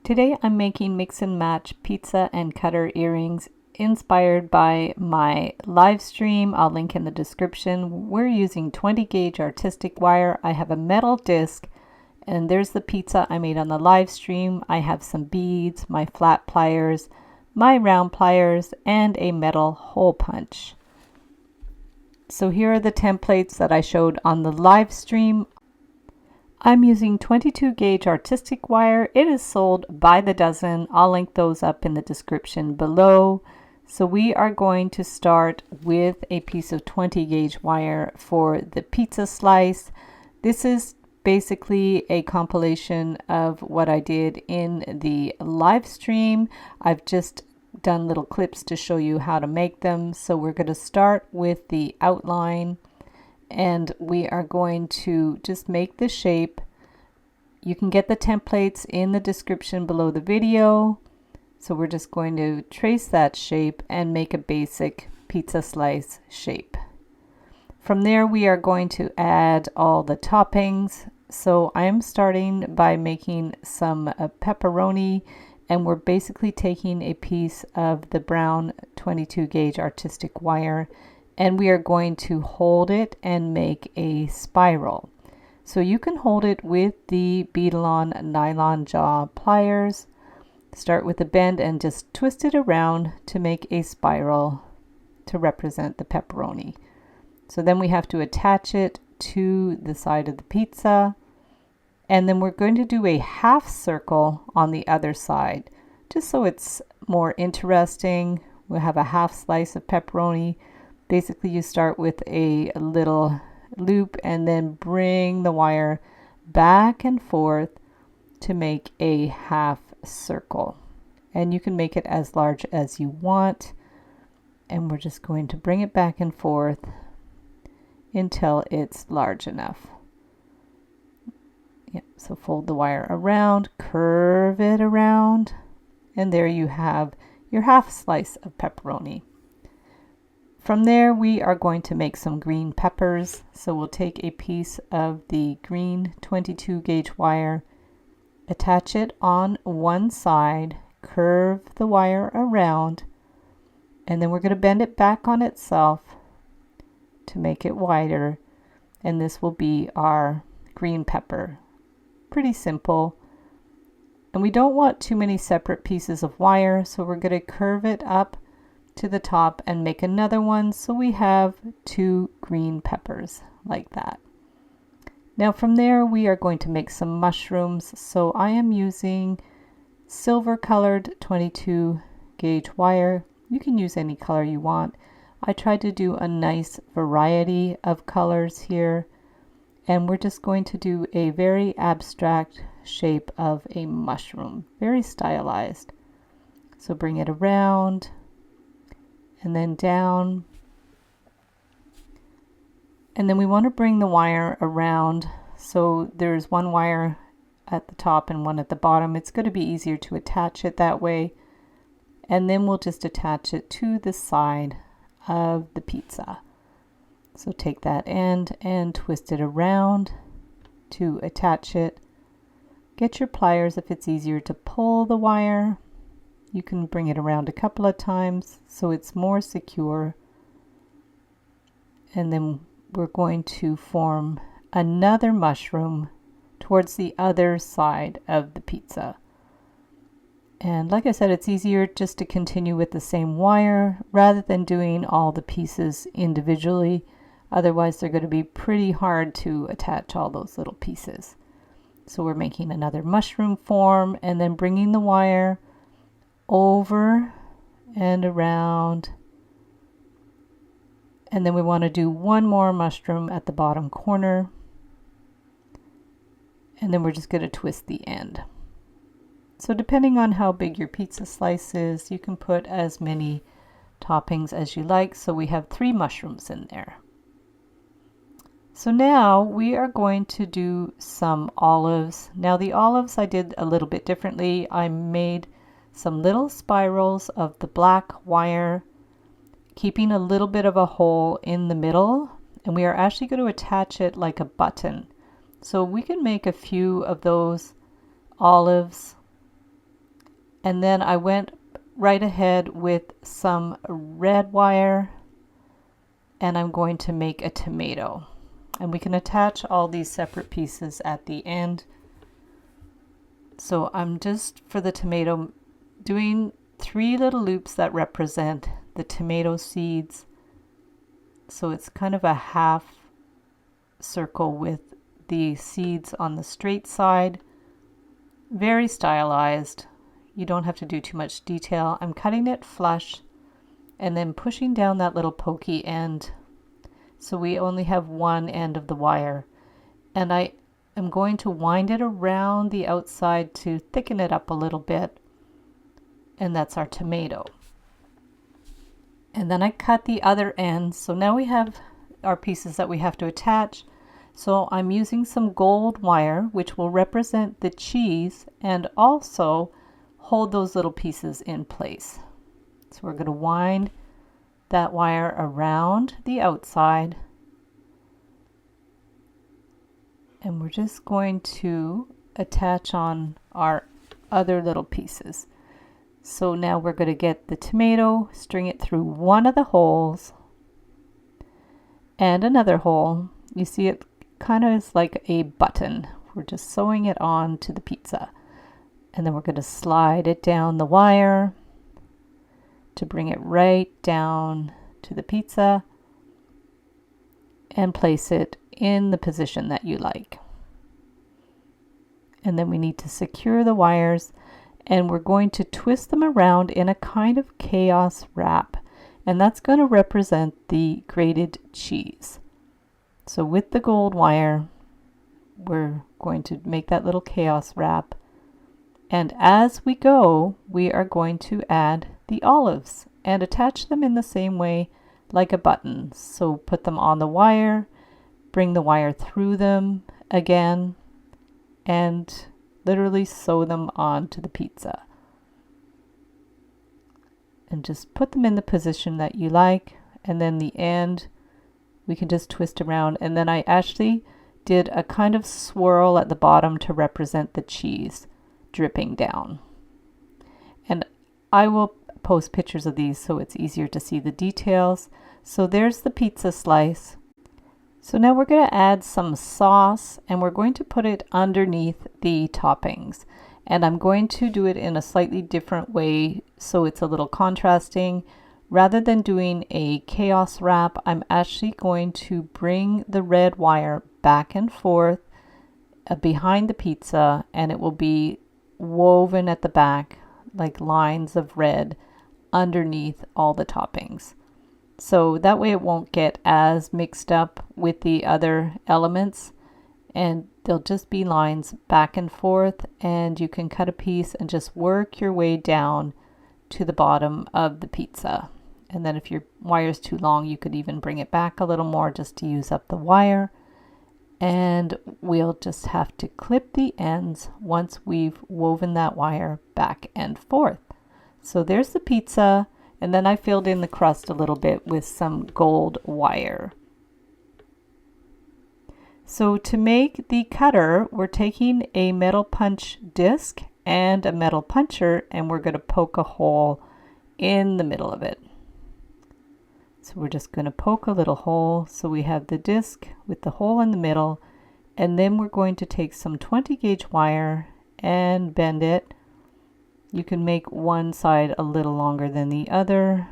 Today I'm making mix and match pizza and cutter earrings inspired by my live stream. I'll link in the description. We're using 20 gauge artistic wire. I have a metal disc and there's the pizza I made on the live stream. I have some beads, my flat pliers, my round pliers, and a metal hole punch. So here are the templates that I showed on the live stream. I'm using 22 gauge artistic wire. It is sold by the dozen. I'll link those up in the description below. So we are going to start with a piece of 20 gauge wire for the pizza slice. This is basically a compilation of what I did in the live stream. I've just done little clips to show you how to make them. So we're going to start with the outline. And we are going to just make the shape. You can get the templates in the description below the video. So we're just going to trace that shape and make a basic pizza slice shape. From there we are going to add all the toppings. So I'm starting by making some pepperoni, and we're basically taking a piece of the brown 22 gauge artistic wire, and we are going to hold it and make a spiral. So you can hold it with the beadle-on nylon jaw pliers. Start with the bend and just twist it around to make a spiral to represent the pepperoni. So then we have to attach it to the side of the pizza. And then we're going to do a half circle on the other side, just so it's more interesting. We'll have a half slice of pepperoni. Basically, you start with a little loop and then bring the wire back and forth to make a half circle. And you can make it as large as you want. And we're just going to bring it back and forth until it's large enough. Yep, so fold the wire around, curve it around, and there you have your half slice of pepperoni. From there, we are going to make some green peppers. So we'll take a piece of the green 22 gauge wire, attach it on one side, curve the wire around, and then we're going to bend it back on itself to make it wider. And this will be our green pepper. Pretty simple. And we don't want too many separate pieces of wire, so we're going to curve it up to the top and make another one, so we have two green peppers like that. Now from there we are going to make some mushrooms. So I am using silver colored 22 gauge wire. You can use any color you want. I tried to do a nice variety of colors here, and we're just going to do a very abstract shape of a mushroom, very stylized. So bring it around and then down, and then we want to bring the wire around, so there's one wire at the top and one at the bottom. It's going to be easier to attach it that way, and then we'll just attach it to the side of the pizza. So take that end and twist it around to attach it. Get your pliers if it's easier to pull the wire. You can bring it around a couple of times so it's more secure. And then we're going to form another mushroom towards the other side of the pizza. And like I said, it's easier just to continue with the same wire rather than doing all the pieces individually. Otherwise, they're going to be pretty hard to attach all those little pieces. So we're making another mushroom form and then bringing the wire over and around, and then we want to do one more mushroom at the bottom corner, and then we're just going to twist the end. So depending on how big your pizza slice is, you can put as many toppings as you like. So we have 3 mushrooms in there. So now we are going to do some olives. Now the olives I did a little bit differently. I made some little spirals of the black wire, keeping a little bit of a hole in the middle, and we are actually going to attach it like a button. So we can make a few of those olives And then I went right ahead with some red wire, and I'm going to make a tomato. And we can attach all these separate pieces at the end. So I'm just, for the tomato, doing 3 little loops that represent the tomato seeds. So it's kind of a half circle with the seeds on the straight side. Very stylized. You don't have to do too much detail. I'm cutting it flush and then pushing down that little pokey end. So we only have one end of the wire. And I am going to wind it around the outside to thicken it up a little bit. And that's our tomato. And then I cut the other end. So now we have our pieces that we have to attach. So I'm using some gold wire, which will represent the cheese and also hold those little pieces in place. So we're going to wind that wire around the outside. And we're just going to attach on our other little pieces. So now we're going to get the tomato, string it through one of the holes and another hole. You see it kind of is like a button. We're just sewing it on to the pizza. And then we're going to slide it down the wire to bring it right down to the pizza and place it in the position that you like. And then we need to secure the wires, and we're going to twist them around in a kind of chaos wrap, and that's going to represent the grated cheese. So with the gold wire, we're going to make that little chaos wrap. And as we go, we are going to add the olives and attach them in the same way like a button. So put them on the wire, bring the wire through them again, and literally sew them onto the pizza. And just put them in the position that you like. And then the end, we can just twist around. And then I actually did a kind of swirl at the bottom to represent the cheese dripping down. And I will post pictures of these so it's easier to see the details. So there's the pizza slice. So now we're going to add some sauce, and we're going to put it underneath the toppings. And I'm going to do it in a slightly different way so it's a little contrasting. Rather than doing a chaos wrap, I'm actually going to bring the red wire back and forth behind the pizza, and it will be woven at the back like lines of red underneath all the toppings. So that way it won't get as mixed up with the other elements, and they'll just be lines back and forth, and you can cut a piece and just work your way down to the bottom of the pizza. And then if your wire is too long, you could even bring it back a little more just to use up the wire. And we'll just have to clip the ends once we've woven that wire back and forth. So there's the pizza. And then I filled in the crust a little bit with some gold wire. So to make the cutter, we're taking a metal punch disc and a metal puncher, and we're going to poke a hole in the middle of it. So we're just going to poke a little hole. So we have the disc with the hole in the middle, and then we're going to take some 20 gauge wire and bend it. You can make one side a little longer than the other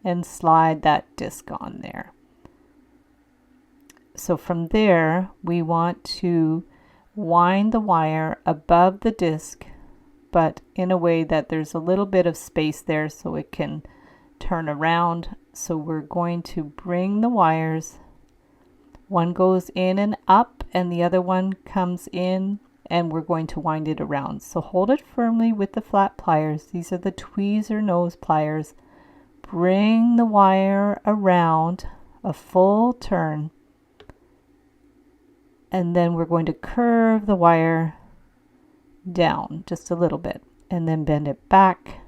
and slide that disc on there. So from there, we want to wind the wire above the disc, but in a way that there's a little bit of space there so it can turn around. So we're going to bring the wires. One goes in and up, and the other one comes in, and we're going to wind it around. So hold it firmly with the flat pliers. These are the tweezer nose pliers. Bring the wire around a full turn, and then we're going to curve the wire down just a little bit, and then bend it back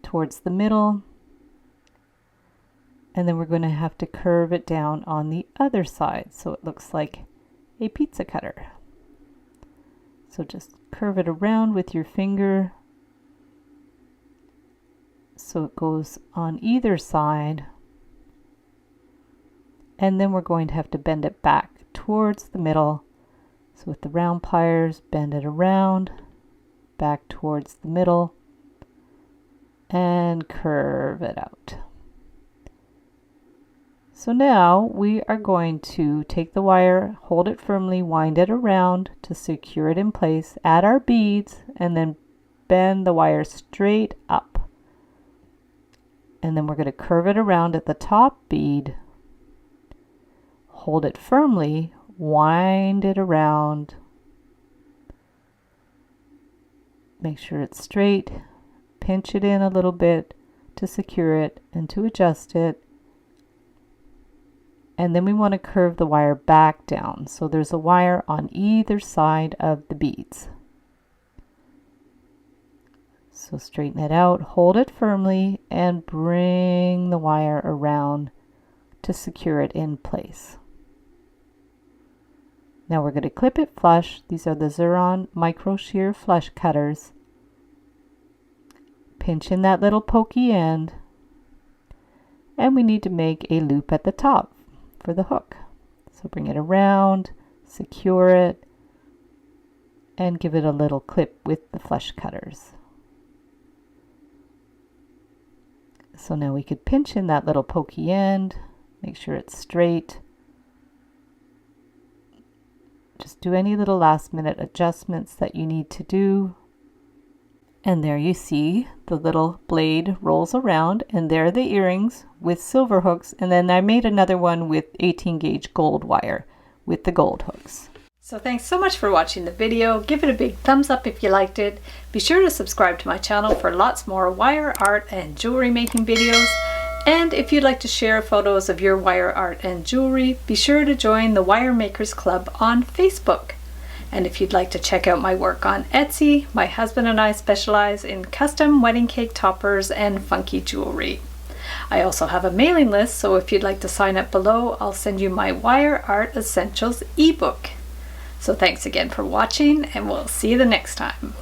towards the middle, and then we're going to have to curve it down on the other side so it looks like a pizza cutter. So just curve it around with your finger so it goes on either side. And then we're going to have to bend it back towards the middle. So with the round pliers, bend it around, back towards the middle, and curve it out. So now we are going to take the wire, hold it firmly, wind it around to secure it in place, add our beads, and then bend the wire straight up. And then we're going to curve it around at the top bead, hold it firmly, wind it around, make sure it's straight, pinch it in a little bit to secure it and to adjust it. And then we want to curve the wire back down. So there's a wire on either side of the beads. So straighten it out, hold it firmly, and bring the wire around to secure it in place. Now we're going to clip it flush. These are the Xuron micro shear flush cutters. Pinch in that little pokey end, and we need to make a loop at the top for the hook. So bring it around, secure it, and give it a little clip with the flush cutters. So now we could pinch in that little pokey end, make sure it's straight. Just do any little last minute adjustments that you need to do. And there you see the little blade rolls around, and there are the earrings with silver hooks. And then I made another one with 18 gauge gold wire with the gold hooks. So thanks so much for watching the video. Give it a big thumbs up if you liked it. Be sure to subscribe to my channel for lots more wire art and jewelry making videos. And if you'd like to share photos of your wire art and jewelry, be sure to join the Wire Makers Club on Facebook. And if you'd like to check out my work on Etsy, my husband and I specialize in custom wedding cake toppers and funky jewelry. I also have a mailing list, so if you'd like to sign up below, I'll send you my Wire Art Essentials ebook. So thanks again for watching, and we'll see you the next time.